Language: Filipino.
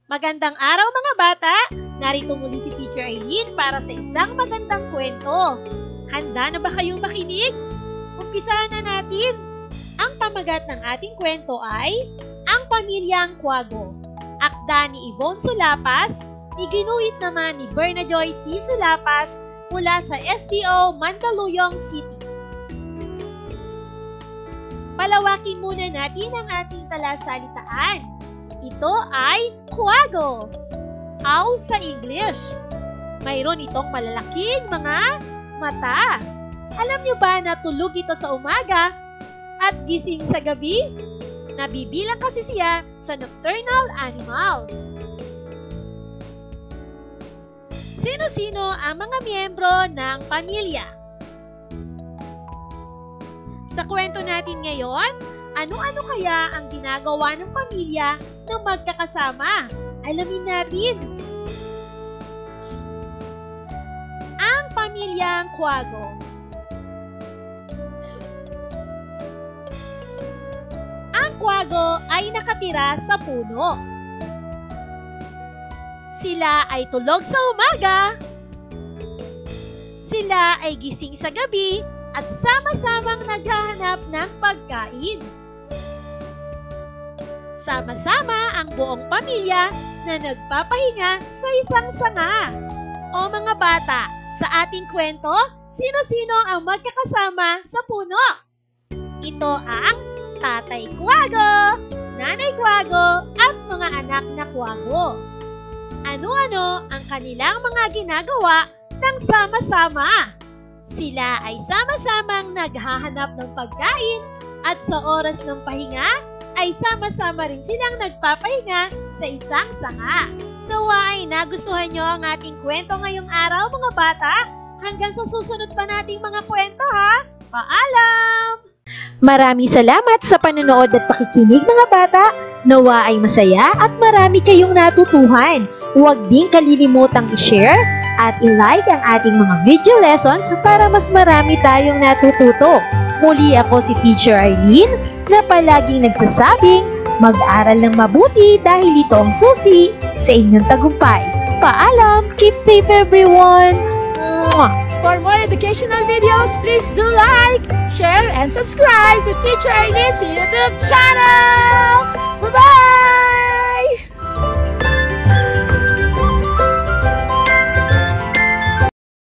Magandang araw mga bata! Narito muli si Teacher Aileen para sa isang magandang kwento. Handa na ba kayong makinig? Umpisahan na natin! Ang pamagat ng ating kwento ay Ang Pamilyang Quago. Akda ni Yvonne Sulapas, iginuhit naman ni Bernajoy C. Sulapas mula sa STO Mandaluyong City. Palawakin muna natin ang ating talasalitaan. Ito ay quago. Owl sa English. Mayroon itong malalaking mga mata. Alam niyo ba na tulog ito sa umaga at gising sa gabi? Nabibilang kasi siya sa nocturnal animal. Sino-sino ang mga miyembro ng pamilya? Sa kwento natin ngayon, ano-ano kaya ang ginagawa ng pamilya ng magkakasama? Alamin natin. Ang pamilyang quago. Ang quago ay nakatira sa puno. Sila ay tulog sa umaga. Sila ay gising sa gabi at sama-samang naghahanap ng pagkain. Sama-sama ang buong pamilya na nagpapahinga sa isang sanga. O mga bata, sa ating kwento, sino-sino ang magkakasama sa puno? Ito ang Tatay Quago, Nanay Quago, at mga anak na quago. Ano-ano ang kanilang mga ginagawa ng sama-sama? Sila ay sama-samang naghahanap ng pagkain at sa oras ng pahinga ay sama-sama rin silang nagpapahinga sa isang sanga. Nawa ay nagustuhan nyo ang ating kwento ngayong araw mga bata. Hanggang sa susunod pa nating mga kwento ha. Paalam! Maraming salamat sa panonood at pakikinig mga bata. Nawa ay masaya at marami kayong natutuhan. Huwag din kalilimutang i-share at i-like ang ating mga video lessons para mas marami tayong natututo. Muli ako si Teacher Aileen na palaging nagsasabing mag-aral ng mabuti dahil ito ang susi sa inyong tagumpay. Paalam! Keep safe everyone! Mwah! For more educational videos, please do like, share, and subscribe to Teacher Aileen's YouTube channel! Bye-bye!